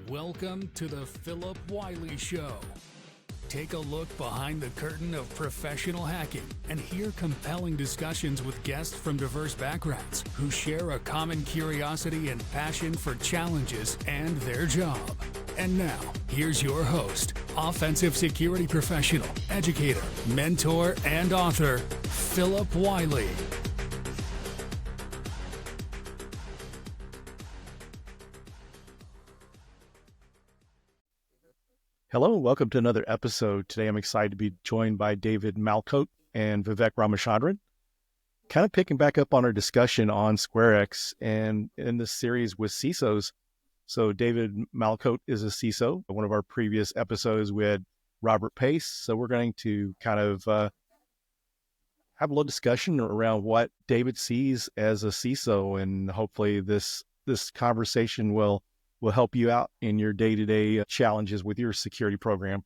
Welcome to the Phillip Wylie Show. Take a look behind the curtain of professional hacking and hear compelling discussions with guests from diverse backgrounds who share a common curiosity and passion for challenges and their job. And now, here's your host, offensive security professional, educator, mentor, and author, Phillip Wylie. Hello and welcome to another episode. Today I'm excited to be joined by David Malicoat and Vivek Ramachandran. Kind of picking back up on our discussion on SquareX and in this series with CISOs. So David Malicoat is a CISO. In one of our previous episodes we had Robert Pace. So we're going to kind of have a little discussion around what David sees as a CISO, and hopefully this conversation will help you out in your day-to-day challenges with your security program.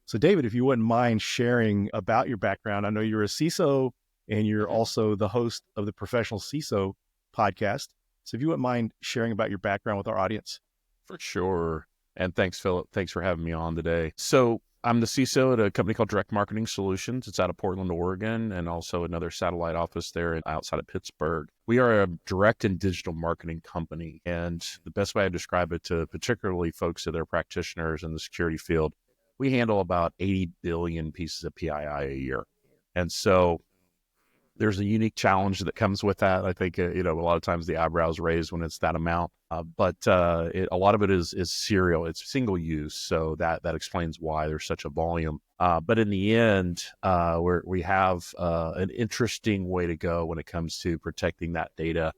So David, if you wouldn't mind sharing about your background. I know you're a CISO and you're also the host of the Professional CISO podcast. So if you wouldn't mind sharing about your background with our audience. For sure. And thanks, Phillip. Thanks for having me on today. So I'm the CISO at a company called Direct Marketing Solutions. It's out of Portland, Oregon, and also another satellite office there outside of Pittsburgh. We are a direct and digital marketing company. And the best way I describe it to particularly folks that are practitioners in the security field, we handle about 80 billion pieces of PII a year. And so there's a unique challenge that comes with that. I think, a lot of times the eyebrows raised when it's that amount, but a lot of it is serial. It's single use. So that explains why there's such a volume. But in the end, we have an interesting way to go when it comes to protecting that data.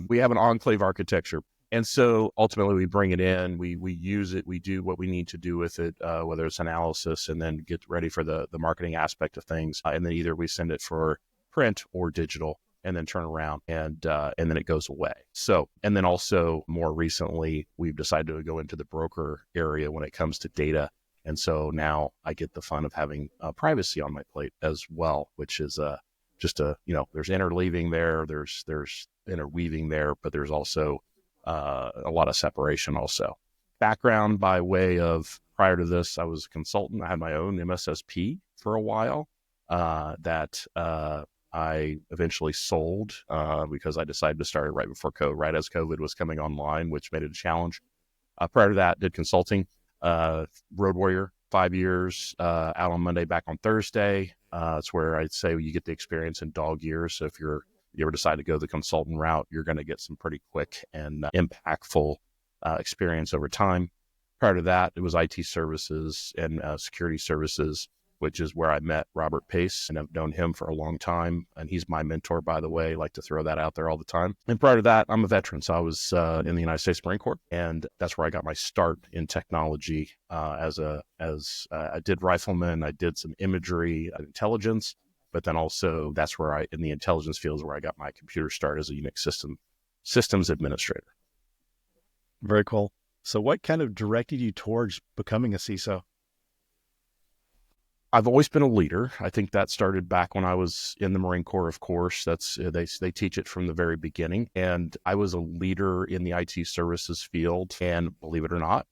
We have an enclave architecture. And so ultimately we bring it in, we use it, we do what we need to do with it, whether it's analysis and then get ready for the marketing aspect of things. And then either we send it for print or digital and then turn around and then it goes away. So, and then also more recently, we've decided to go into the broker area when it comes to data. And so now I get the fun of having privacy on my plate as well, which is there's interleaving there, there's interweaving there, but there's also a lot of separation also. Background by way of, prior to this, I was a consultant. I had my own MSSP for a while that I eventually sold because I decided to start it right before COVID, right as COVID was coming online, which made it a challenge. Prior to that, did consulting, Road Warrior, 5 years, out on Monday, back on Thursday. It's where I'd say you get the experience in dog years. So if you ever decide to go the consultant route, you're going to get some pretty quick and impactful experience over time. Prior to that, it was IT services and security services, which is where I met Robert Pace, and I've known him for a long time. And he's my mentor, by the way. I like to throw that out there all the time. And prior to that, I'm a veteran. So I was in the United States Marine Corps, and that's where I got my start in technology I did rifleman. I did some imagery, intelligence. But then also that's where in the intelligence field is where I got my computer start as a Unix systems administrator. Very cool. So what kind of directed you towards becoming a CISO? I've always been a leader. I think that started back when I was in the Marine Corps, of course. They teach it from the very beginning. And I was a leader in the IT services field. And believe it or not,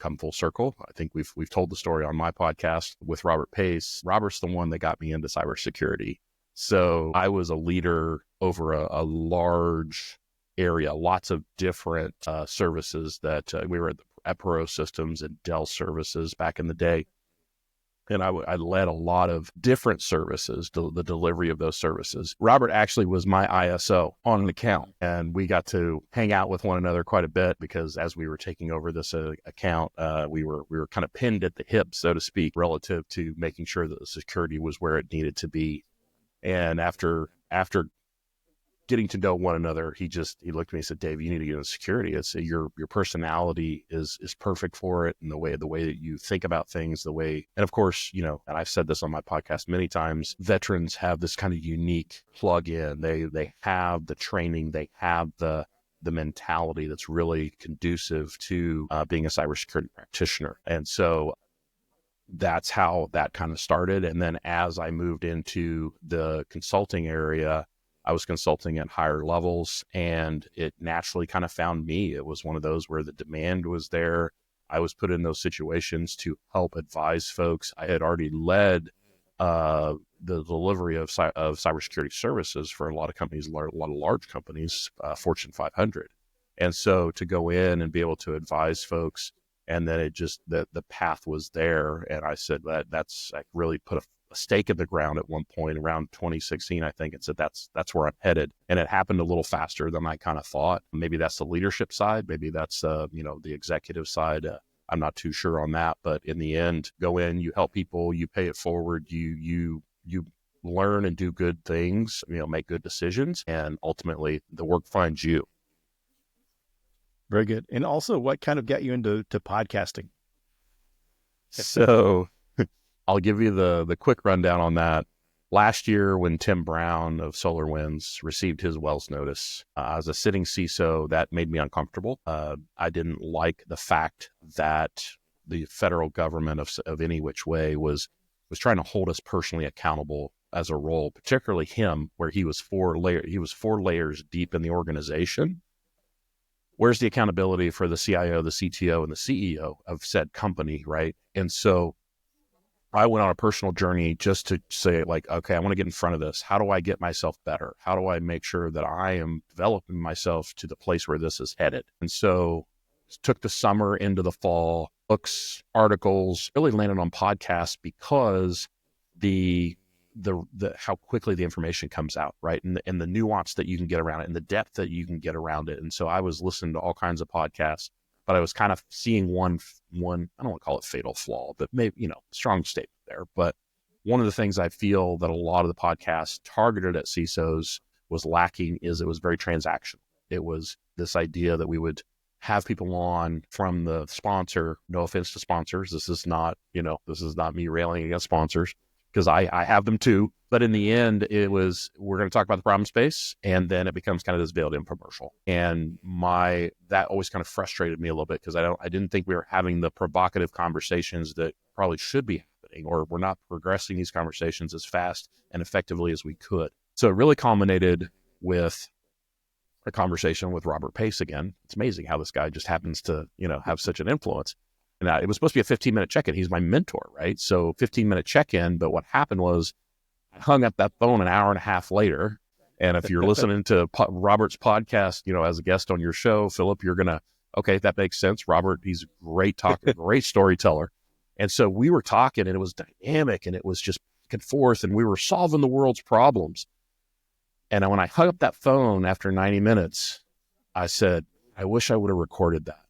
come full circle. I think we've told the story on my podcast with Robert Pace. Robert's the one that got me into cybersecurity. So I was a leader over a large area, lots of different services that we were at Pro Systems and Dell services back in the day. And I led a lot of different services, the delivery of those services. Robert actually was my ISO on an account, and we got to hang out with one another quite a bit because as we were taking over this account, we were kind of pinned at the hip, so to speak, relative to making sure that the security was where it needed to be. And after getting to know one another, he looked at me and said, "Dave, you need to get into security. It's your personality is perfect for it, and the way that you think about things, and of course, and I've said this on my podcast many times, veterans have this kind of unique plug-in. They have the training, they have the mentality that's really conducive to being a cybersecurity practitioner. And so that's how that kind of started. And then as I moved into the consulting area, I was consulting at higher levels, and it naturally kind of found me. It was one of those where the demand was there. I was put in those situations to help advise folks. I had already led the delivery of cybersecurity services for a lot of companies, a lot of large companies, Fortune 500. And so to go in and be able to advise folks, and then it just, the path was there. And I said I really put a stake in the ground at one point around 2016, I think, and said, that's where I'm headed. And it happened a little faster than I kind of thought. Maybe that's the leadership side. Maybe that's, the executive side. I'm not too sure on that, but in the end, go in, you help people, you pay it forward, you learn and do good things, make good decisions, and ultimately the work finds you. Very good. And also, what kind of got you into podcasting? So I'll give you the quick rundown on that. Last year, when Tim Brown of SolarWinds received his Wells notice, as a sitting CISO, that made me uncomfortable. I didn't like the fact that the federal government of any which way was trying to hold us personally accountable as a role, particularly him, where he was four layers deep in the organization. Where's the accountability for the CIO, the CTO, and the CEO of said company, right? And so I went on a personal journey just to say, okay, I want to get in front of this. How do I get myself better? How do I make sure that I am developing myself to the place where this is headed? And so took the summer into the fall, books, articles, really landed on podcasts because the how quickly the information comes out, right? And the nuance that you can get around it and the depth that you can get around it. And so I was listening to all kinds of podcasts, but I was kind of seeing one, I don't want to call it fatal flaw, but maybe, strong statement there. But one of the things I feel that a lot of the podcasts targeted at CISOs was lacking is it was very transactional. It was this idea that we would have people on from the sponsor. No offense to sponsors. This is not me railing against sponsors, because I have them too. But in the end, it was, we're going to talk about the problem space, and then it becomes kind of this veiled infomercial. And that always kind of frustrated me a little bit, because I didn't think we were having the provocative conversations that probably should be happening, or we're not progressing these conversations as fast and effectively as we could. So it really culminated with a conversation with Robert Pace again. It's amazing how this guy just happens to, have such an influence. And it was supposed to be a 15-minute check-in. He's my mentor, right? So 15-minute check-in. But what happened was I hung up that phone an hour and a half later. And if you're listening to Robert's podcast, as a guest on your show, Phillip, you're going to, okay, that makes sense. Robert, he's a great talker, great storyteller. And so we were talking, and it was dynamic, and it was just back and forth, and we were solving the world's problems. And when I hung up that phone after 90 minutes, I said, I wish I would have recorded that.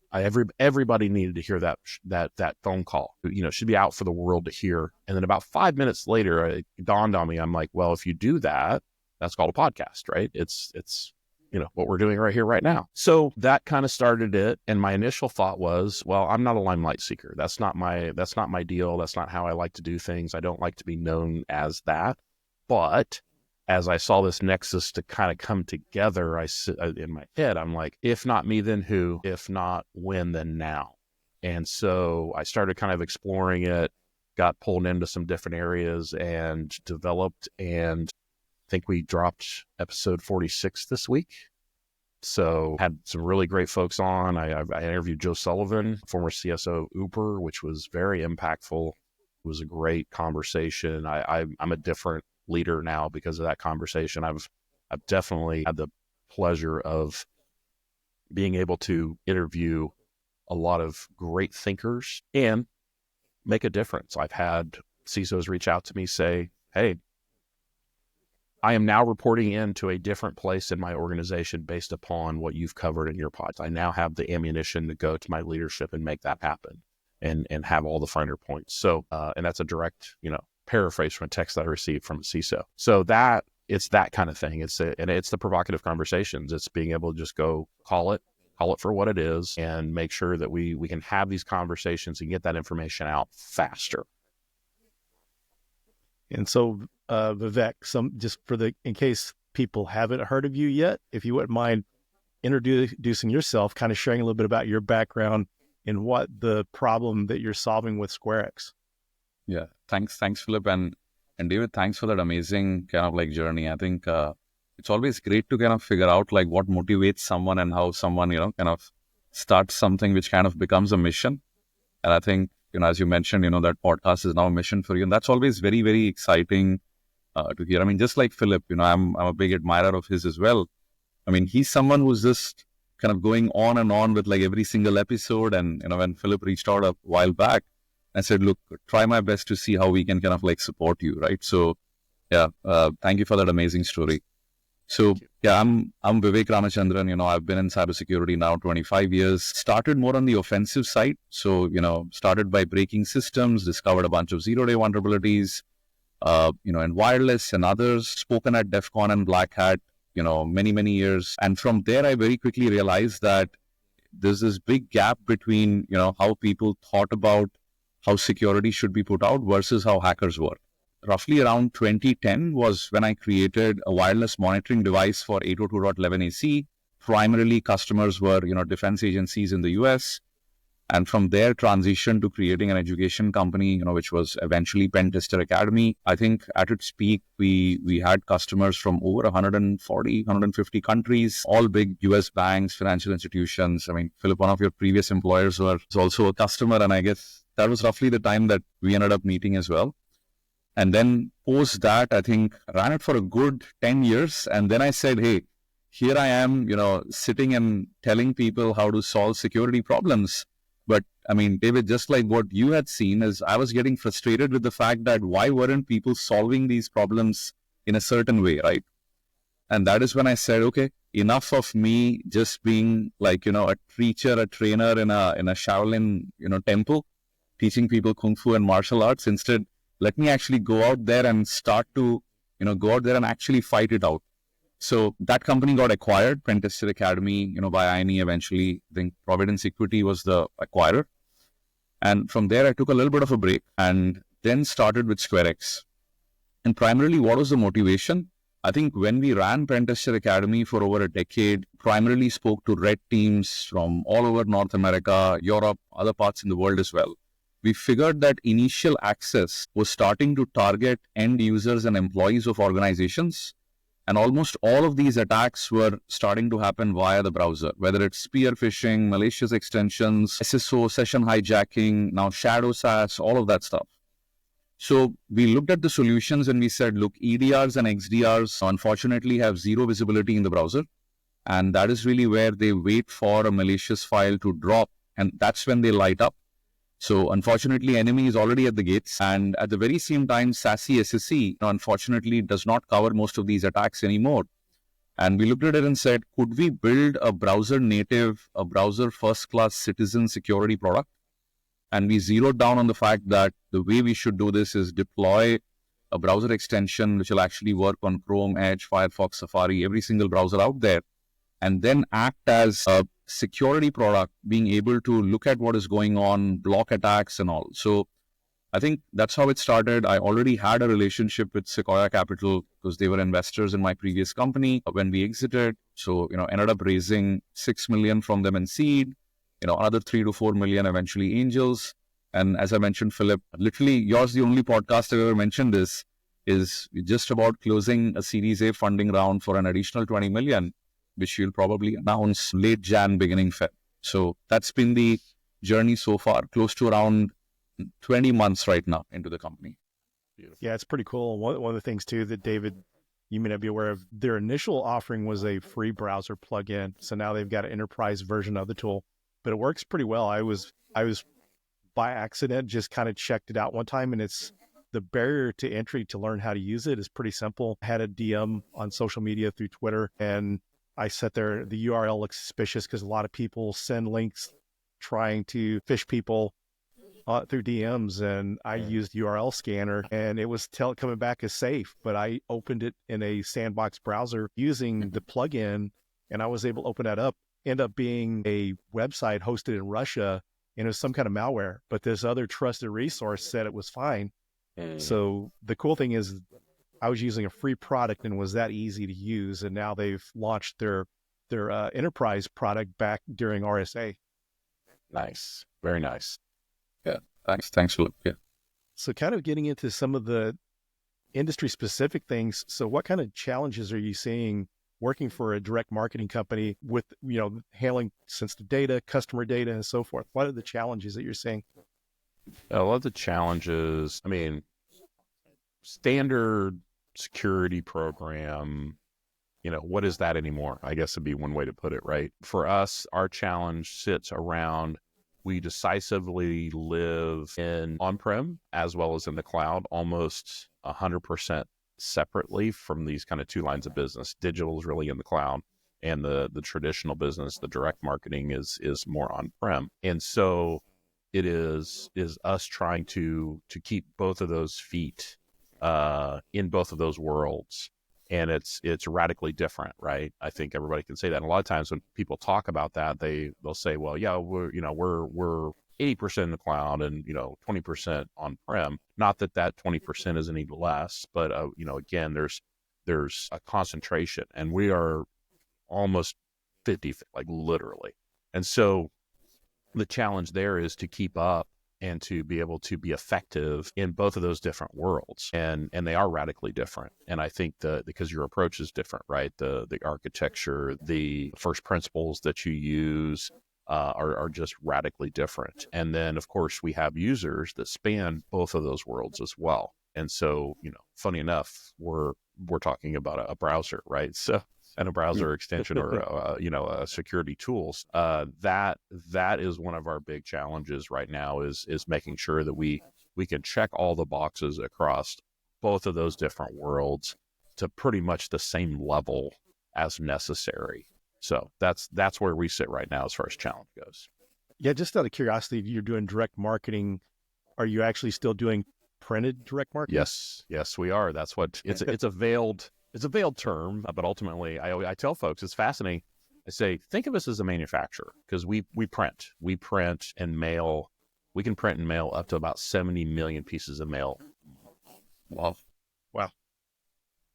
Everybody needed to hear that phone call. Should be out for the world to hear. And then about 5 minutes later, it dawned on me. I'm like, well, if you do that, that's called a podcast, right? It's what we're doing right here, right now. So that kind of started it. And my initial thought was, well, I'm not a limelight seeker. That's not my deal. That's not how I like to do things. I don't like to be known as that. But as I saw this nexus to kind of come together, in my head, I'm like, if not me, then who? If not when, then now. And so I started kind of exploring it, got pulled into some different areas and developed, and I think we dropped episode 46 this week. So had some really great folks on. I interviewed Joe Sullivan, former CSO of Uber, which was very impactful. It was a great conversation. I'm a different leader now because of that conversation. I've definitely had the pleasure of being able to interview a lot of great thinkers and make a difference. I've had CISOs reach out to me, say, hey, I am now reporting into a different place in my organization based upon what you've covered in your pods. I now have the ammunition to go to my leadership and make that happen and have all the finer points. So, and that's a direct, paraphrase from a text that I received from a CISO. So it's that kind of thing. It's the provocative conversations. It's being able to just go call it for what it is, and make sure that we can have these conversations and get that information out faster. And so, Vivek, in case people haven't heard of you yet, if you wouldn't mind introducing yourself, kind of sharing a little bit about your background and what the problem that you're solving with SquareX. Yeah, thanks, Phillip, and David. Thanks for that amazing kind of journey. I think it's always great to kind of figure out like what motivates someone and how someone, kind of starts something which kind of becomes a mission. And I think, as you mentioned, that podcast is now a mission for you. And that's always very, very exciting to hear. I mean, just like Philip, I'm a big admirer of his as well. I mean, he's someone who's just kind of going on and on with like every single episode. And, when Philip reached out a while back, I said, look, try my best to see how we can kind of like support you, right? So, yeah, thank you for that amazing story. So, yeah, I'm Vivek Ramachandran. I've been in cybersecurity now 25 years. Started more on the offensive side. So, started by breaking systems, discovered a bunch of zero-day vulnerabilities, in wireless and others, spoken at DEF CON and Black Hat, many, many years. And from there, I very quickly realized that there's this big gap between, how people thought about how security should be put out versus how hackers work. Roughly around 2010 was when I created a wireless monitoring device for 802.11ac. Primarily, customers were, defense agencies in the US. And from there, transitioned to creating an education company, which was eventually Pen Tester Academy. I think at its peak, we had customers from over 140, 150 countries, all big US banks, financial institutions. I mean, Philip, one of your previous employers was also a customer. And I guess that was roughly the time that we ended up meeting as well. And then post that, I think ran it for a good 10 years. And then I said, hey, here I am, sitting and telling people how to solve security problems. But I mean, David, just like what you had seen is I was getting frustrated with the fact that why weren't people solving these problems in a certain way, right? And that is when I said, okay, enough of me just being like, a teacher, a trainer in a Shaolin, temple, teaching people Kung Fu and martial arts. Instead, let me actually go out there and start to, go out there and actually fight it out. So that company got acquired, Pen Tester Academy, by INE eventually. I think Providence Equity was the acquirer. And from there, I took a little bit of a break and then started with SquareX. And primarily, what was the motivation? I think when we ran Pen Tester Academy for over a decade, primarily spoke to red teams from all over North America, Europe, other parts in the world as well. We figured that initial access was starting to target end users and employees of organizations. And almost all of these attacks were starting to happen via the browser, whether it's spear phishing, malicious extensions, SSO, session hijacking, now shadow SaaS, all of that stuff. So we looked at the solutions and we said, look, EDRs and XDRs unfortunately have zero visibility in the browser. And that is really where they wait for a malicious file to drop. And that's when they light up. So unfortunately, enemy is already at the gates. And at the very same time, SASE SSE, unfortunately, does not cover most of these attacks anymore. And we looked at it and said, could we build a browser native, a browser first class citizen security product? And we zeroed down on the fact that the way we should do this is deploy a browser extension, which will actually work on Chrome, Edge, Firefox, Safari, every single browser out there, and then act as a security product, being able to look at what is going on, block attacks and all. So I think that's how it started. I already had a relationship with Sequoia Capital because they were investors in my previous company when we exited. So, ended up raising 6 million from them in seed, another 3 to 4 million, eventually angels. And as I mentioned, Philip, literally yours, the only podcast I've ever mentioned this is just about closing a Series A funding round for an additional 20 million, which you'll probably announce late Jan, beginning Feb. So that's been the journey so far, close to around 20 months right now into the company. Beautiful. Yeah, it's pretty cool. One of the things too that David, you may not be aware of, their initial offering was a free browser plugin. So now they've got an enterprise version of the tool, but it works pretty well. I was by accident, just kind of checked it out one time, and it's the barrier to entry to learn how to use it is pretty simple. I had a DM on social media through Twitter, and I sat there, the URL looks suspicious because a lot of people send links trying to phish people through DMs, and I used URL scanner and it was coming back as safe, but I opened it in a sandbox browser using the plugin, and I was able to open that up, end up being a website hosted in Russia, and it was some kind of malware, but this other trusted resource said it was fine. So the cool thing is I was using a free product and was that easy to use. And now they've launched their enterprise product back during RSA. Nice. Very nice. Yeah. Thanks, Philip. Yeah. So kind of getting into some of the industry specific things. So what kind of challenges are you seeing working for a direct marketing company with, handling sensitive data, customer data, and so forth? What are the challenges that you're seeing? A lot of the challenges, standard security program, what is that anymore? I guess would be one way to put it, right? For us, our challenge sits around, we decisively live in on-prem as well as in the cloud, almost 100% separately from these kind of two lines of business. Digital is really in the cloud, and the traditional business, the direct marketing is more on-prem. And so it is us trying to keep both of those feet in both of those worlds. And it's radically different, right? I think everybody can say that. And a lot of times when people talk about that, they'll say, well, yeah, we're 80% in the cloud and 20% on-prem. Not that 20% is any less, but again, there's a concentration, and we are almost 50, like literally. And so the challenge there is to keep up and to be able to be effective in both of those different worlds. And they are radically different. And I think because your approach is different, right? The architecture, the first principles that you use are just radically different. And then, of course, we have users that span both of those worlds as well. And so, funny enough, we're talking about a browser, right? So, and a browser extension or security tools. That is one of our big challenges right now is making sure that we can check all the boxes across both of those different worlds to pretty much the same level as necessary. So that's where we sit right now as far as challenge goes. Yeah, just out of curiosity, you're doing direct marketing. Are you actually still doing printed direct marketing? Yes, we are. That's what it's a veiled term, but ultimately I tell folks it's fascinating. I say, think of us as a manufacturer, because we print and mail. We can print and mail up to about 70 million pieces of mail. Wow.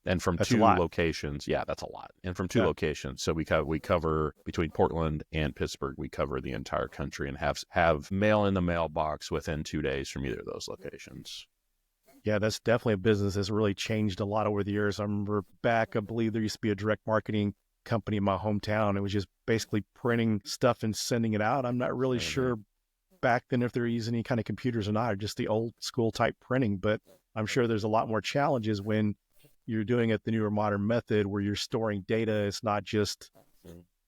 And from That's two locations. Yeah, that's a lot. And from two locations. So we cover between Portland and Pittsburgh, we cover the entire country and have mail in the mailbox within 2 days from either of those locations. Yeah, that's definitely a business that's really changed a lot over the years. I remember back, I believe there used to be a direct marketing company in my hometown. It was just basically printing stuff and sending it out. I'm not really sure back then if they're using any kind of computers or not, or just the old school type printing, but I'm sure there's a lot more challenges when you're doing it the newer modern method where you're storing data. It's not just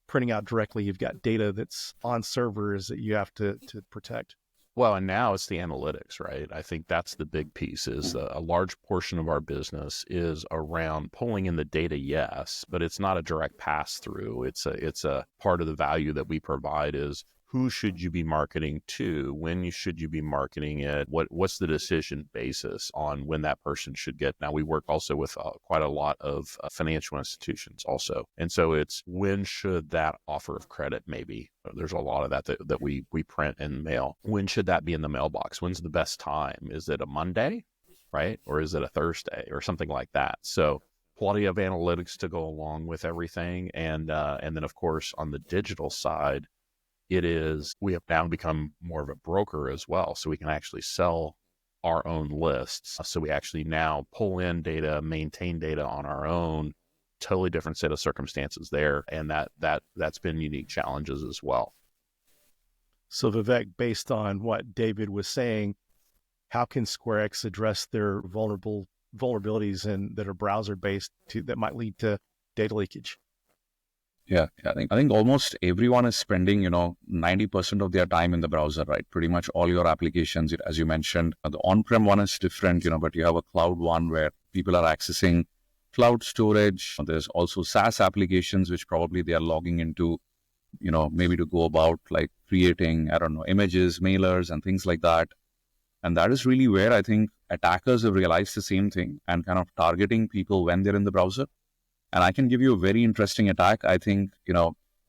printing out directly. You've got data that's on servers that you have to protect. Well, and now it's the analytics, right? I think that's the big piece is a large portion of our business is around pulling in the data, yes, but it's not a direct pass through. It's a part of the value that we provide is who should you be marketing to? When should you be marketing it? What's the decision basis on when that person should get? Now, we work also with quite a lot of financial institutions also. And so it's when should that offer of credit maybe? There's a lot of that we print and mail. When should that be in the mailbox? When's the best time? Is it a Monday, right? Or is it a Thursday or something like that? So plenty of analytics to go along with everything. And then, of course, on the digital side, we have now become more of a broker as well. So we can actually sell our own lists. So we actually now pull in data, maintain data on our own, totally different set of circumstances there. And that's been unique challenges as well. So Vivek, based on what David was saying, how can SquareX address their vulnerabilities that are browser based that might lead to data leakage? Yeah, I think almost everyone is spending, 90% of their time in the browser, right? Pretty much all your applications, as you mentioned, the on-prem one is different, but you have a cloud one where people are accessing cloud storage. There's also SaaS applications, which probably they are logging into, maybe to go about like creating, images, mailers and things like that. And that is really where I think attackers have realized the same thing and kind of targeting people when they're in the browser. And I can give you a very interesting attack. I think,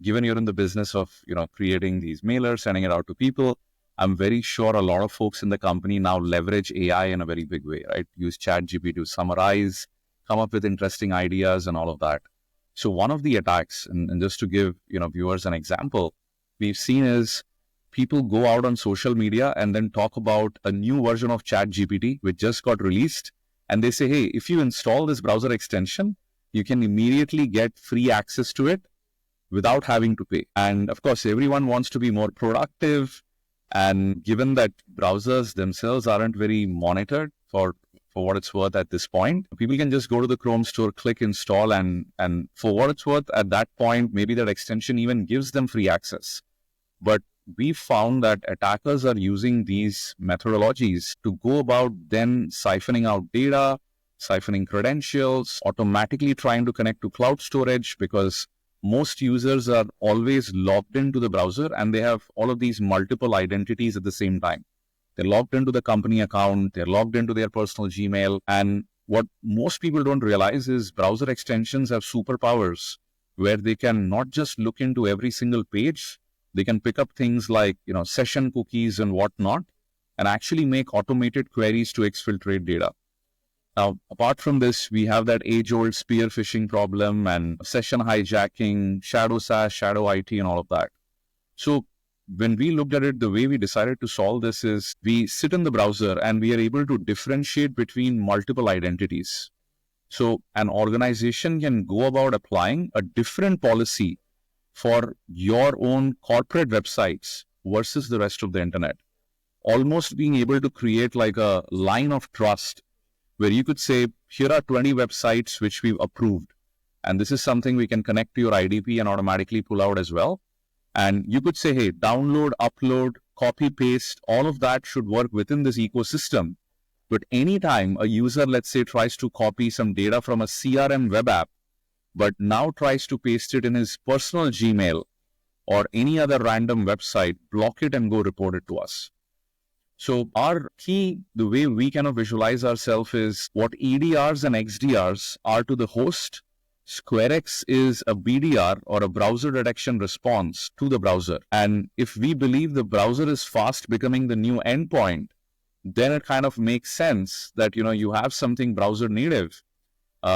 given you're in the business of, creating these mailers, sending it out to people, I'm very sure a lot of folks in the company now leverage AI in a very big way, right? Use ChatGPT to summarize, come up with interesting ideas and all of that. So one of the attacks, and just to give, viewers an example, we've seen is people go out on social media and then talk about a new version of ChatGPT, which just got released. And they say, hey, if you install this browser extension, you can immediately get free access to it without having to pay. And of course, everyone wants to be more productive. And given that browsers themselves aren't very monitored for what it's worth at this point, people can just go to the Chrome store, click install, and for what it's worth at that point, maybe that extension even gives them free access. But we found that attackers are using these methodologies to go about then siphoning out data, siphoning credentials, automatically trying to connect to cloud storage, because most users are always logged into the browser and they have all of these multiple identities at the same time. They're logged into the company account, they're logged into their personal Gmail. And what most people don't realize is browser extensions have superpowers where they can not just look into every single page, they can pick up things like, session cookies and whatnot, and actually make automated queries to exfiltrate data. Now, apart from this, we have that age-old spear phishing problem and session hijacking, shadow SaaS, shadow IT, and all of that. So when we looked at it, the way we decided to solve this is we sit in the browser and we are able to differentiate between multiple identities. So an organization can go about applying a different policy for your own corporate websites versus the rest of the internet. Almost being able to create like a line of trust where you could say, here are 20 websites which we've approved. And this is something we can connect to your IDP and automatically pull out as well. And you could say, hey, download, upload, copy, paste, all of that should work within this ecosystem. But anytime a user, let's say, tries to copy some data from a CRM web app, but now tries to paste it in his personal Gmail or any other random website, block it and go report it to us. So our key, the way we kind of visualize ourselves is what EDRs and XDRs are to the host. SquareX is a BDR or a browser detection response to the browser. And if we believe the browser is fast becoming the new endpoint, then it kind of makes sense that, you have something browser native,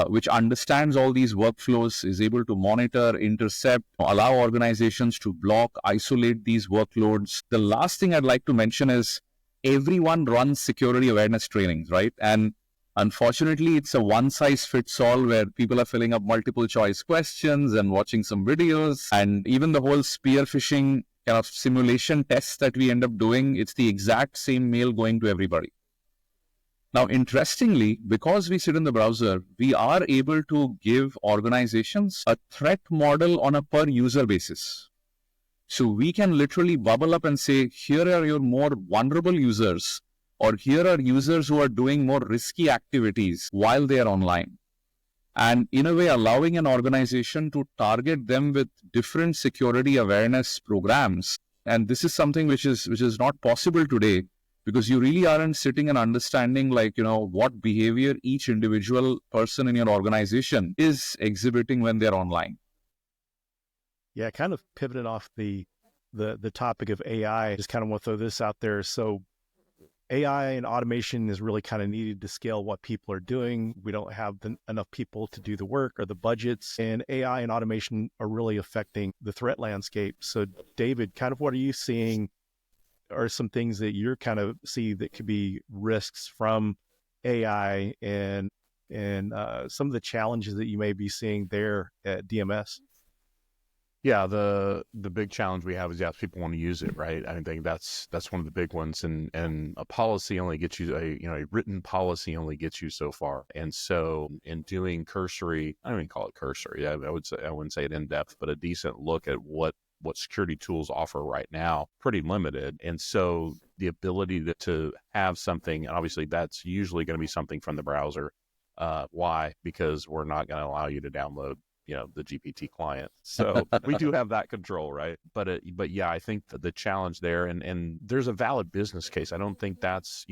which understands all these workflows, is able to monitor, intercept, allow organizations to block, isolate these workloads. The last thing I'd like to mention is everyone runs security awareness trainings, right? And unfortunately, it's a one-size-fits-all where people are filling up multiple choice questions and watching some videos. And even the whole spear phishing kind of simulation tests that we end up doing, it's the exact same mail going to everybody. Now, interestingly, because we sit in the browser, we are able to give organizations a threat model on a per user basis. So we can literally bubble up and say, here are your more vulnerable users, or here are users who are doing more risky activities while they are online. And in a way, allowing an organization to target them with different security awareness programs. And this is something which is not possible today, because you really aren't sitting and understanding what behavior each individual person in your organization is exhibiting when they're online. Yeah, kind of pivoting off the topic of AI, just kind of want to throw this out there. So AI and automation is really kind of needed to scale what people are doing. We don't have enough people to do the work or the budgets, and AI and automation are really affecting the threat landscape. So David, kind of what are you seeing are some things that you're kind of see that could be risks from AI and some of the challenges that you may be seeing there at DMS? Yeah, the big challenge we have is people want to use it, right? I think that's one of the big ones, and a policy only gets you a written policy only gets you so far. And so in doing cursory, I don't even call it cursory. I wouldn't say it in depth, but a decent look at what security tools offer right now, pretty limited. And so the ability to have something, and obviously that's usually going to be something from the browser. Why? Because we're not going to allow you to download the GPT client. So we do have that control, right? But yeah, I think the challenge there, and there's a valid business case. I don't think that's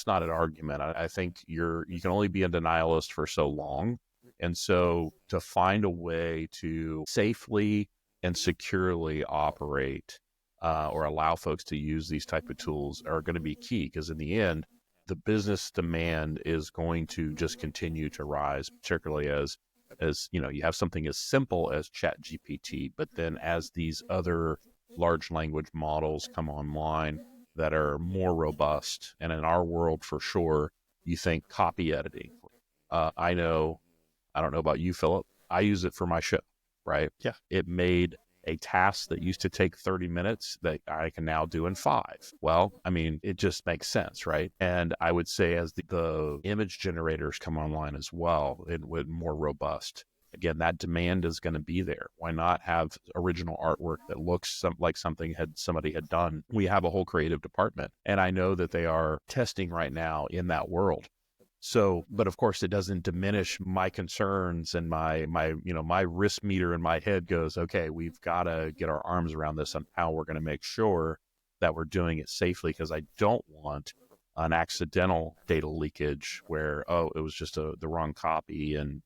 not an argument. I think you can only be a denialist for so long. And so to find a way to safely and securely operate or allow folks to use these type of tools are going to be key, because in the end, the business demand is going to just continue to rise, particularly as you have something as simple as ChatGPT, but then as these other large language models come online that are more robust, and in our world for sure, you think copy editing, I don't know about you, Philip. I use it for my show, right? Yeah. It made a task that used to take 30 minutes that I can now do in 5. Well, I mean, it just makes sense, right? And I would say as the image generators come online as well, it would more robust. Again, that demand is going to be there. Why not have original artwork that looks like something somebody had done? We have a whole creative department, and I know that they are testing right now in that world. So, but of course, it doesn't diminish my concerns, and my risk meter in my head goes, okay, we've got to get our arms around this on how we're going to make sure that we're doing it safely, because I don't want an accidental data leakage where, it was just the wrong copy, and,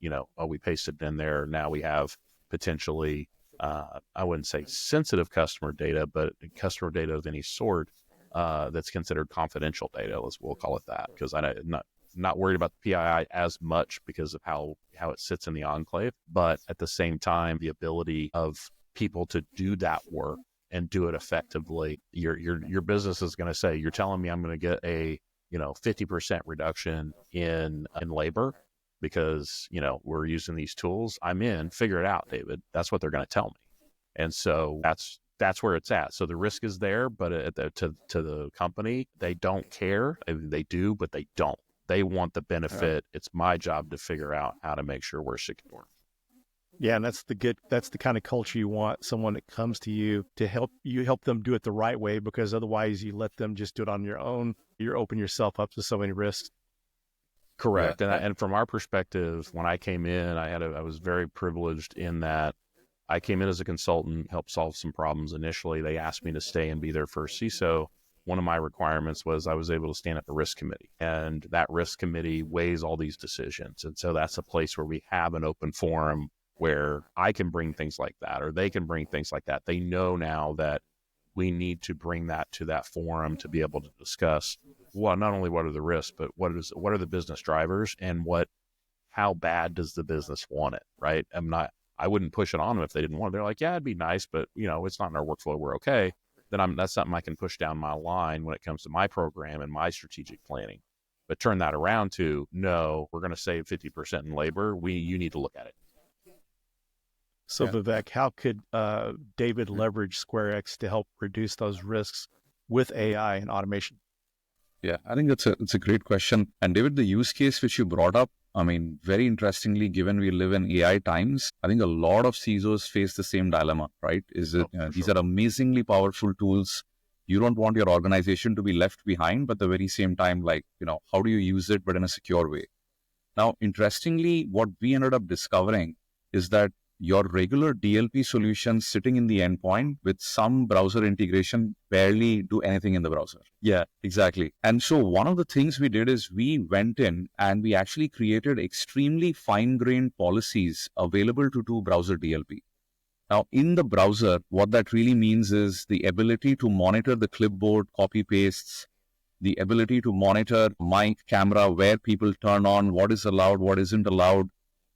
we pasted it in there. Now we have potentially, I wouldn't say sensitive customer data, but customer data of any sort that's considered confidential data, we'll call it that, because I'm not worried about the PII as much because of how it sits in the enclave. But at the same time, the ability of people to do that work and do it effectively, your business is going to say, you're telling me I'm going to get a 50% reduction in labor because we're using these tools. I'm in. Figure it out, David. That's what they're going to tell me. And so that's where it's at. So the risk is there, but to the company, they don't care. I mean, they do, but they don't. They want the benefit. It's my job to figure out how to make sure we're secure. Yeah, and that's the kind of culture you want, someone that comes to you to help them do it the right way, because otherwise you let them just do it on your own. You're opening yourself up to so many risks. Correct. Yeah. And from our perspective, when I came in, I was very privileged in that I came in as a consultant, helped solve some problems initially. They asked me to stay and be their first CISO. One of my requirements was I was able to stand at the risk committee, and that risk committee weighs all these decisions. And so that's a place where we have an open forum where I can bring things like that, or they can bring things like that. They know now that we need to bring that to that forum to be able to discuss, well, not only what are the risks, but what are the business drivers, and how bad does the business want it, right? I wouldn't push it on them if they didn't want it. They're like, yeah, it'd be nice, but it's not in our workflow. We're okay. Then that's something I can push down my line when it comes to my program and my strategic planning. But turn that around to, no, we're going to save 50% in labor. You need to look at it. So Vivek, how could David leverage SquareX to help reduce those risks with AI and automation? Yeah, I think it's a great question. And David, the use case which you brought up, I mean, very interestingly, given we live in AI times, I think a lot of CISOs face the same dilemma, right? These are amazingly powerful tools. You don't want your organization to be left behind, but at the very same time, how do you use it, but in a secure way? Now, interestingly, what we ended up discovering is that your regular DLP solutions sitting in the endpoint with some browser integration barely do anything in the browser. Yeah, exactly. And so one of the things we did is we went in and we actually created extremely fine-grained policies available to do browser DLP. Now, in the browser, what that really means is the ability to monitor the clipboard, copy pastes, the ability to monitor mic, camera, where people turn on, what is allowed, what isn't allowed,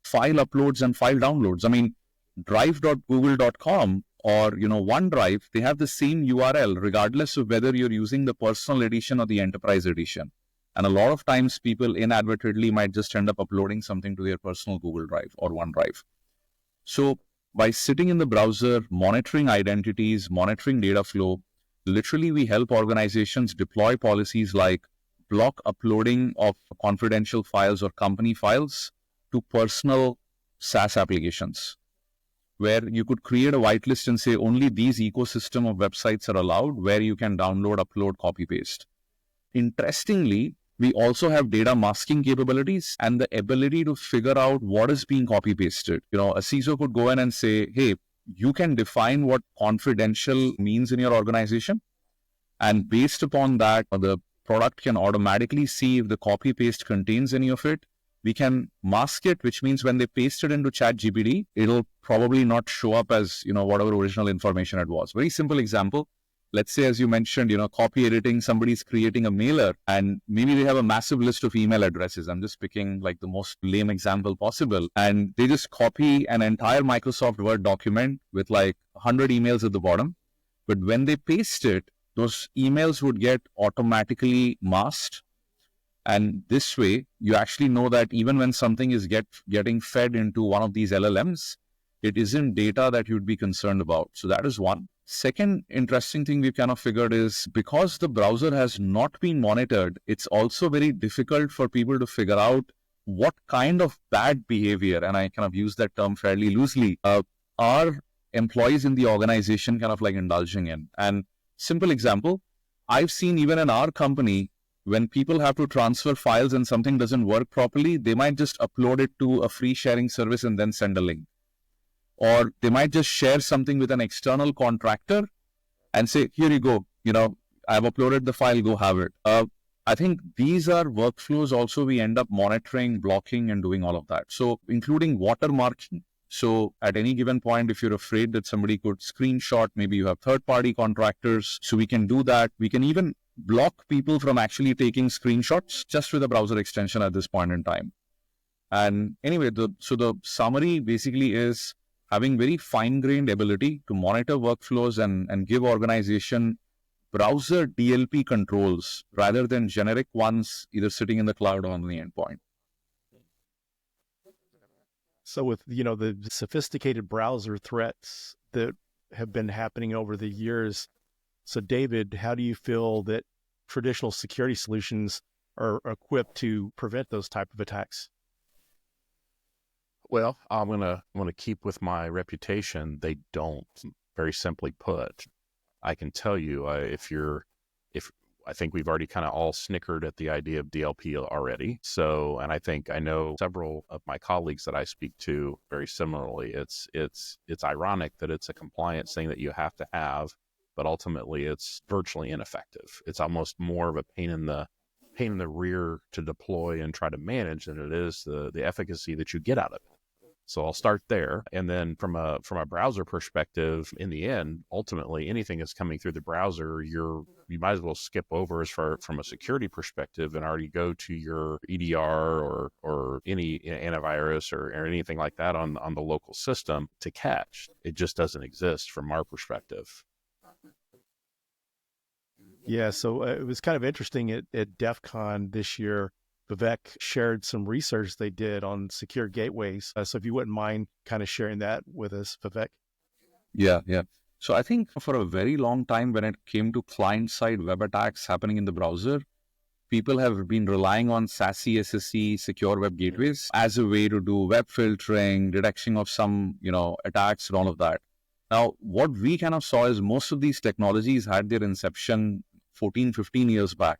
file uploads and file downloads. I mean, drive.google.com or, OneDrive, they have the same URL regardless of whether you're using the personal edition or the enterprise edition. And a lot of times people inadvertently might just end up uploading something to their personal Google Drive or OneDrive. So by sitting in the browser, monitoring identities, monitoring data flow, literally we help organizations deploy policies like block uploading of confidential files or company files to personal SaaS applications, where you could create a whitelist and say only these ecosystem of websites are allowed, where you can download, upload, copy, paste. Interestingly, we also have data masking capabilities and the ability to figure out what is being copy pasted. A CISO could go in and say, hey, you can define what confidential means in your organization. And based upon that, the product can automatically see if the copy paste contains any of it. We can mask it, which means when they paste it into ChatGPT, it'll probably not show up as, whatever original information it was. Very simple example. Let's say, as you mentioned, copy editing, somebody's creating a mailer and maybe they have a massive list of email addresses. I'm just picking like the most lame example possible. And they just copy an entire Microsoft Word document with like 100 emails at the bottom. But when they paste it, those emails would get automatically masked. And this way, you actually know that even when something is getting fed into one of these LLMs, it isn't data that you'd be concerned about. So that is one. Second interesting thing we've kind of figured is because the browser has not been monitored, it's also very difficult for people to figure out what kind of bad behavior, and I kind of use that term fairly loosely, are employees in the organization kind of like indulging in. And simple example, I've seen even in our company, when people have to transfer files and something doesn't work properly, they might just upload it to a free sharing service and then send a link. Or they might just share something with an external contractor and say, here you go, I've uploaded the file, go have it. I think these are workflows also we end up monitoring, blocking, and doing all of that. So including watermarking. So at any given point, if you're afraid that somebody could screenshot, maybe you have third-party contractors, so we can do that. We can even block people from actually taking screenshots just with a browser extension at this point in time. And anyway, so the summary basically is having very fine-grained ability to monitor workflows and give organization browser DLP controls rather than generic ones either sitting in the cloud or on the endpoint. So with, the sophisticated browser threats that have been happening over the years, so David, how do you feel that traditional security solutions are equipped to prevent those type of attacks? Well, I'm gonna keep with my reputation. They don't. Very simply put, I can tell you if I think we've already kind of all snickered at the idea of DLP already. So, and I know several of my colleagues that I speak to very similarly. It's ironic that it's a compliance thing that you have to have, but ultimately it's virtually ineffective. It's almost more of a pain in the rear to deploy and try to manage than it is the efficacy that you get out of it. So I'll start there. And then from a browser perspective, in the end, ultimately anything that's coming through the browser, you might as well skip over from a security perspective and already go to your EDR or any antivirus or anything like that on the local system to catch. It just doesn't exist from our perspective. Yeah, so it was kind of interesting at DEF CON this year. Vivek shared some research they did on secure gateways. So if you wouldn't mind kind of sharing that with us, Vivek. Yeah. So I think for a very long time, when it came to client-side web attacks happening in the browser, people have been relying on SASE, SSE, secure web gateways as a way to do web filtering, detection of some, attacks and all of that. Now, what we kind of saw is most of these technologies had their inception 14, 15 years back.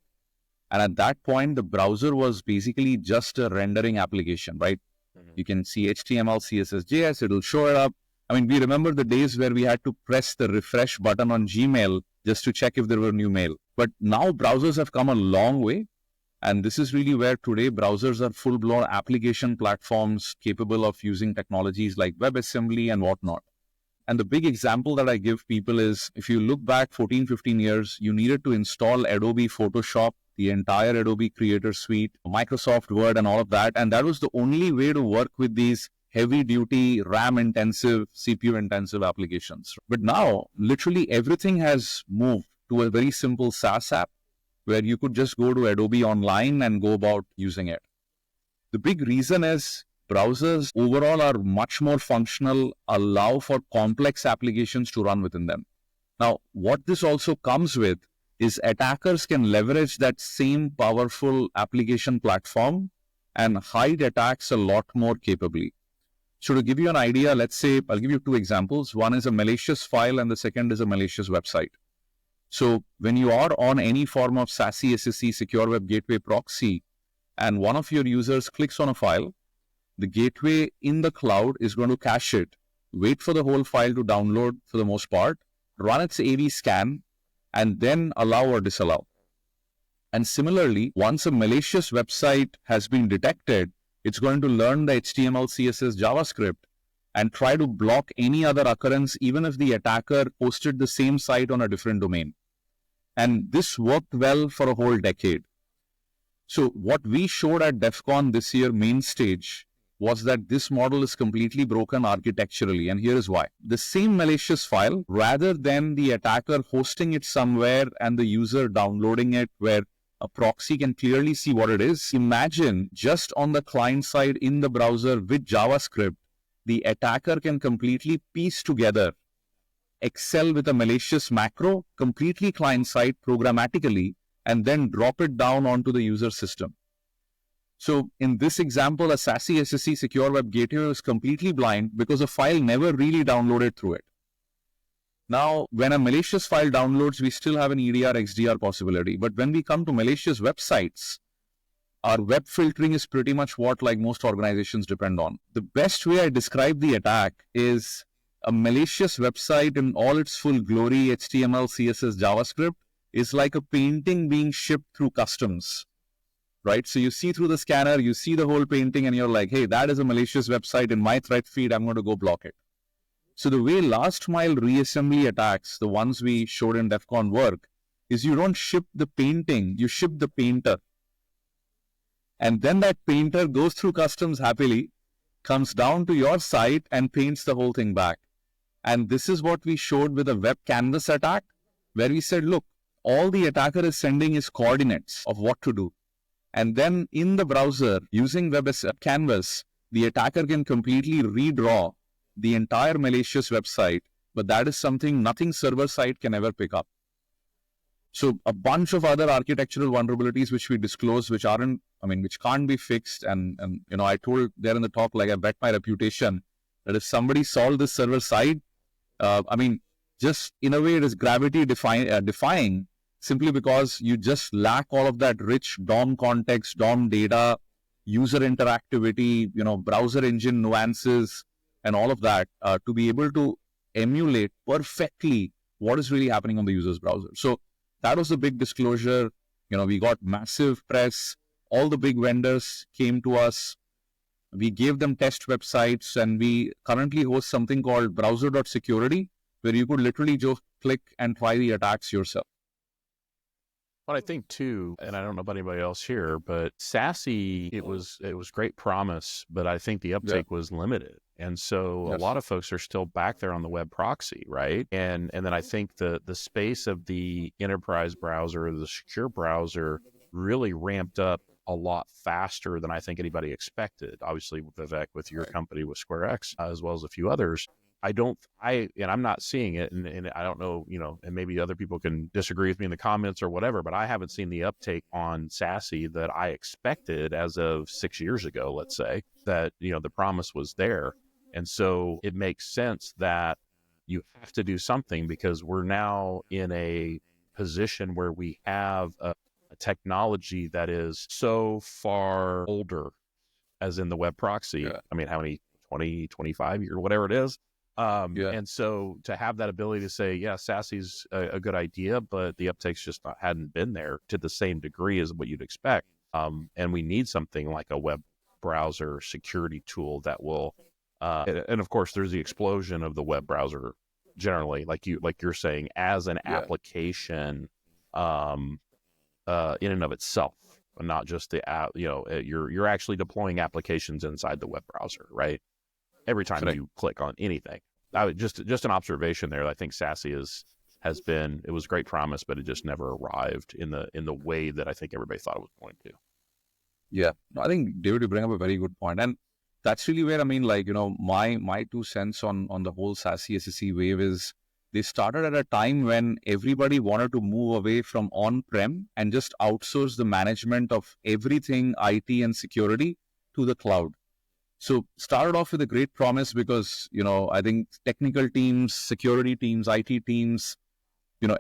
And at that point, the browser was basically just a rendering application, right? Mm-hmm. You can see HTML, CSS, JS, it'll show it up. I mean, we remember the days where we had to press the refresh button on Gmail just to check if there were new mail. But now browsers have come a long way. And this is really where today browsers are full-blown application platforms capable of using technologies like WebAssembly and whatnot. And the big example that I give people is, if you look back 14, 15 years, you needed to install Adobe Photoshop, the entire Adobe Creator Suite, Microsoft Word and all of that. And that was the only way to work with these heavy-duty, RAM-intensive, CPU-intensive applications. But now, literally everything has moved to a very simple SaaS app where you could just go to Adobe Online and go about using it. The big reason is browsers overall are much more functional, allow for complex applications to run within them. Now, what this also comes with is attackers can leverage that same powerful application platform and hide attacks a lot more capably. So to give you an idea, let's say, I'll give you two examples. One is a malicious file and the second is a malicious website. So when you are on any form of SASE, SSE, secure web gateway proxy, and one of your users clicks on a file, the gateway in the cloud is going to cache it, wait for the whole file to download for the most part, run its AV scan, and then allow or disallow. And similarly, once a malicious website has been detected, it's going to learn the HTML, CSS, JavaScript and try to block any other occurrence, even if the attacker posted the same site on a different domain. And this worked well for a whole decade. So what we showed at DEF CON this year, main stage, was that this model is completely broken architecturally. And here is why. The same malicious file, rather than the attacker hosting it somewhere and the user downloading it, where a proxy can clearly see what it is. Imagine just on the client side in the browser with JavaScript, the attacker can completely piece together Excel with a malicious macro, completely client-side programmatically, and then drop it down onto the user system. So in this example, a SASE SSE secure web gateway is completely blind because a file never really downloaded through it. Now, when a malicious file downloads, we still have an EDR, XDR possibility. But when we come to malicious websites, our web filtering is pretty much what like most organizations depend on. The best way I describe the attack is a malicious website in all its full glory, HTML, CSS, JavaScript, is like a painting being shipped through customs, right? So you see through the scanner, you see the whole painting and you're like, hey, that is a malicious website in my threat feed, I'm going to go block it. So the way last mile reassembly attacks, the ones we showed in DEF CON work, is you don't ship the painting, you ship the painter. And then that painter goes through customs happily, comes down to your site and paints the whole thing back. And this is what we showed with a web canvas attack, where we said, look, all the attacker is sending is coordinates of what to do. And then in the browser, using web canvas, the attacker can completely redraw the entire malicious website, but that is something nothing server side can ever pick up. So a bunch of other architectural vulnerabilities which we disclose, which can't be fixed. And I told there in the talk, like I bet my reputation that if somebody solved this server side, just in a way it is gravity defying, simply because you just lack all of that rich DOM context, DOM data, user interactivity, browser engine nuances, and all of that to be able to emulate perfectly what is really happening on the user's browser. So that was the big disclosure. We got massive press. All the big vendors came to us. We gave them test websites, and we currently host something called browser.security, where you could literally just click and try the attacks yourself. Well, I think too, and I don't know about anybody else here, but SASE, it was great promise, but I think the uptake was limited. And so a lot of folks are still back there on the web proxy, right? And then I think the space of the enterprise browser, the secure browser, really ramped up a lot faster than I think anybody expected. Obviously, Vivek, with your company, with SquareX, as well as a few others, I'm not seeing it, and I don't know, and maybe other people can disagree with me in the comments or whatever, but I haven't seen the uptake on SASE that I expected as of 6 years ago, let's say, that, the promise was there. And so it makes sense that you have to do something, because we're now in a position where we have a technology that is so far older, as in the web proxy. Yeah. I mean, how many, 20, 25 years, whatever it is. And so to have that ability to say, yeah, SASE's a good idea, but the uptake's just hadn't been there to the same degree as what you'd expect. And we need something like a web browser security tool that will, and of course there's the explosion of the web browser generally, like you're saying, as an application, in and of itself, not just the app, you're actually deploying applications inside the web browser, right? Every time you click on anything. Just an observation there. I think SASE it was great promise, but it just never arrived in the way that I think everybody thought it was going to. Yeah, I think David, you bring up a very good point, and that's really where my 2 cents on the whole SASE SSE wave is, they started at a time when everybody wanted to move away from on-prem and just outsource the management of everything IT and security to the cloud. So started off with a great promise because, I think technical teams, security teams, IT teams,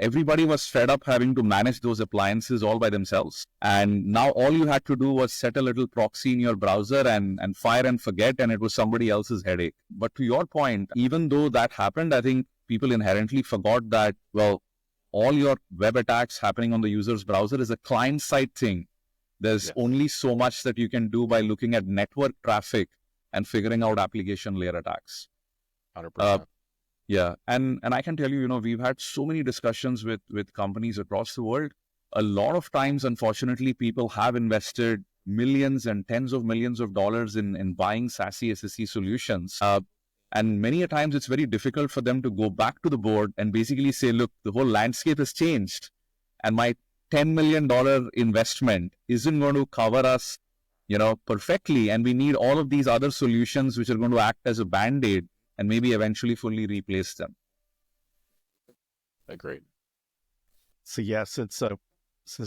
everybody was fed up having to manage those appliances all by themselves. And now all you had to do was set a little proxy in your browser and fire and forget, and it was somebody else's headache. But to your point, even though that happened, I think people inherently forgot that, all your web attacks happening on the user's browser is a client-side thing. There's only so much that you can do by looking at network traffic and figuring out application layer attacks. 100%. And I can tell you, we've had so many discussions with companies across the world. A lot of times, unfortunately, people have invested millions and tens of millions of dollars in buying SASE SSE solutions. And many a times it's very difficult for them to go back to the board and basically say, look, the whole landscape has changed and my $10 million investment isn't going to cover us, perfectly. And we need all of these other solutions which are going to act as a band-aid and maybe eventually fully replace them. Agreed. So yeah, since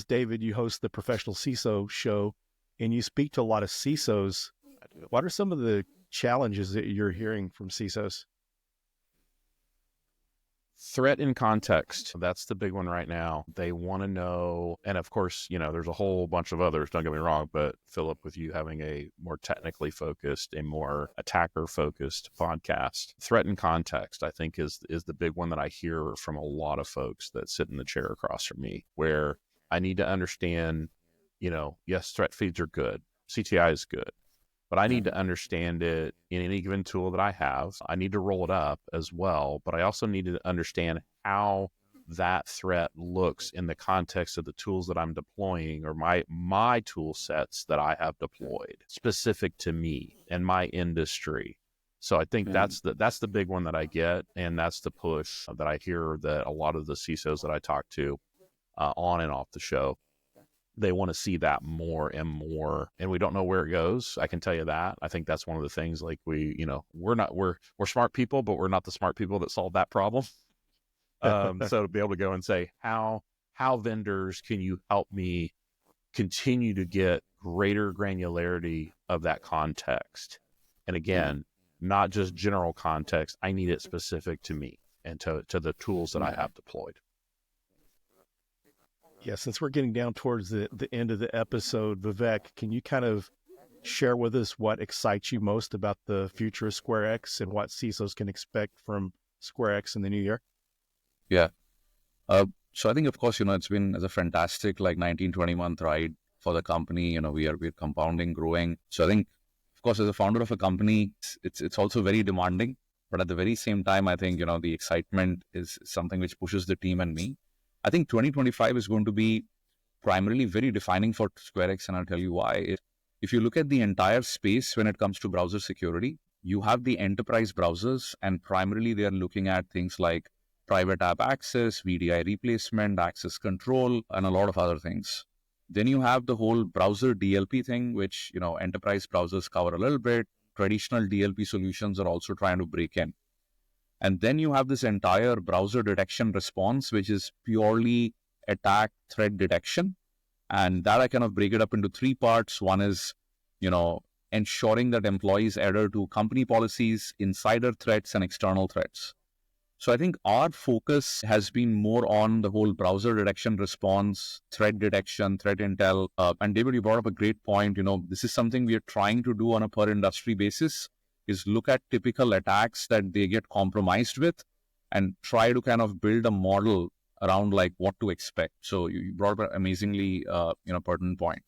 David, you host the Professional CISO show and you speak to a lot of CISOs, what are some of the challenges that you're hearing from CISOs? Threat in context. That's the big one right now. They want to know, and of course, there's a whole bunch of others, don't get me wrong, but Phillip, with you having a more technically focused, a more attacker focused podcast, threat in context, I think is the big one that I hear from a lot of folks that sit in the chair across from me, where I need to understand, yes, threat feeds are good. CTI is good. But I need to understand it in any given tool that I have. I need to roll it up as well, but I also need to understand how that threat looks in the context of the tools that I'm deploying, or my tool sets that I have deployed specific to me and my industry. So I think that's the big one that I get, and that's the push that I hear that a lot of the CISOs that I talk to on and off the show, they want to see that more and more, and we don't know where it goes. I can tell you that. I think that's one of the things, like we're smart people, but we're not the smart people that solve that problem. So to be able to go and say, how vendors can you help me continue to get greater granularity of that context? And again, not just general context. I need it specific to me and to the tools that I have deployed. Yeah, since we're getting down towards the end of the episode, Vivek, can you kind of share with us what excites you most about the future of SquareX and what CISOs can expect from SquareX in the new year? Yeah. So I think, of course, it's been as a fantastic 19, 20-month ride for the company. We're compounding, growing. So I think, of course, as a founder of a company, it's also very demanding. But at the very same time, I think, the excitement is something which pushes the team and me. I think 2025 is going to be primarily very defining for SquareX, and I'll tell you why. If you look at the entire space when it comes to browser security, you have the enterprise browsers, and primarily they are looking at things like private app access, VDI replacement, access control, and a lot of other things. Then you have the whole browser DLP thing, which, enterprise browsers cover a little bit. Traditional DLP solutions are also trying to break in. And then you have this entire browser detection response, which is purely attack threat detection. And that I kind of break it up into three parts. One is, ensuring that employees adhere to company policies, insider threats, and external threats. So I think our focus has been more on the whole browser detection response, threat detection, threat intel. And David, you brought up a great point. This is something we are trying to do on a per industry basis, is look at typical attacks that they get compromised with and try to kind of build a model around what to expect. So you brought up an amazingly, pertinent point.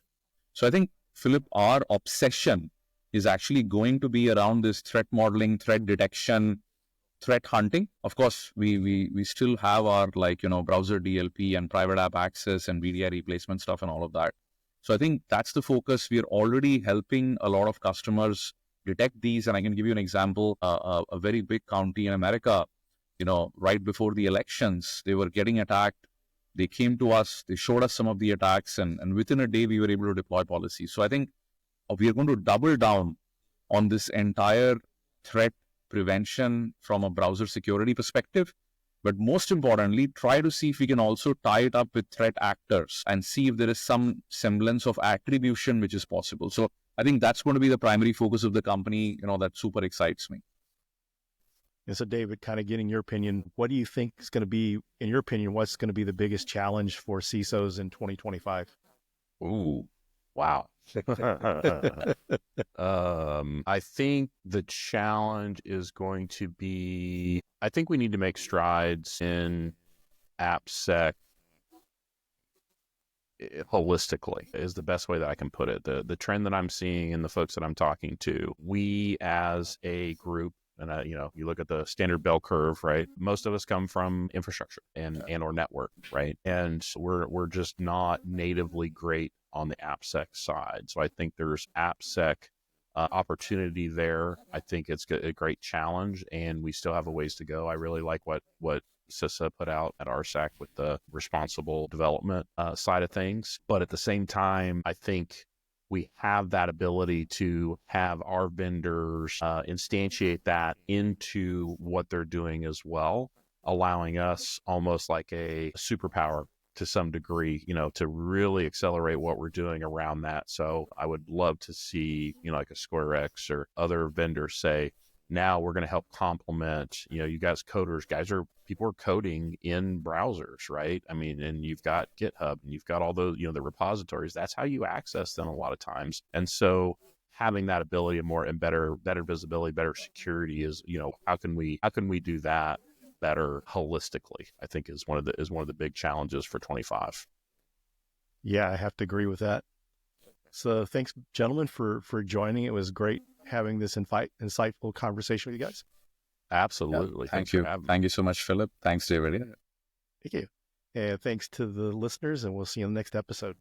So I think, Phillip, our obsession is actually going to be around this threat modeling, threat detection, threat hunting. Of course, we still have our browser DLP and private app access and VDI replacement stuff and all of that. So I think that's the focus. We are already helping a lot of customers detect these. And I can give you an example. A very big county in America, right before the elections, they were getting attacked. They came to us, they showed us some of the attacks, and within a day, we were able to deploy policies. So I think we are going to double down on this entire threat prevention from a browser security perspective. But most importantly, try to see if we can also tie it up with threat actors and see if there is some semblance of attribution which is possible. So I think that's going to be the primary focus of the company, that super excites me. And so, David, kind of getting your opinion, what do you think is going to be, in your opinion, what's going to be the biggest challenge for CISOs in 2025? Ooh, wow. I think the challenge is going to be, I think we need to make strides in AppSec holistically is the best way that I can put it. The trend that I'm seeing and the folks that I'm talking to, we as a group, and you look at the standard bell curve, right? Most of us come from infrastructure and or network, right? And we're just not natively great on the AppSec side. So I think there's AppSec opportunity there. I think it's a great challenge, and we still have a ways to go. I really like what CISA put out at RSAC with the responsible development side of things. But at the same time, I think we have that ability to have our vendors instantiate that into what they're doing as well, allowing us almost like a superpower to some degree, to really accelerate what we're doing around that. So I would love to see, like a SquareX or other vendors say, now we're going to help complement, you guys coders, people are coding in browsers, right? I mean, and you've got GitHub and you've got all those, the repositories. That's how you access them a lot of times. And so having that ability of more and better visibility, better security is, how can we do that better holistically, I think is one of the big challenges for 25. Yeah, I have to agree with that. So thanks, gentlemen, for joining. It was great having this insightful conversation with you guys. Absolutely. Yeah, thank you. Thank you so much, Phillip. Thanks, David. Thank you. And thanks to the listeners, and we'll see you in the next episode.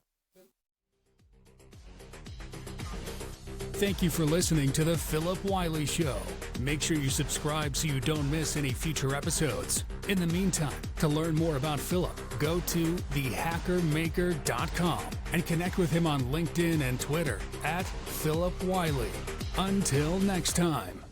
Thank you for listening to the Phillip Wylie Show. Make sure you subscribe so you don't miss any future episodes. In the meantime, to learn more about Phillip, go to thehackermaker.com and connect with him on LinkedIn and Twitter @Phillip Wylie. Until next time.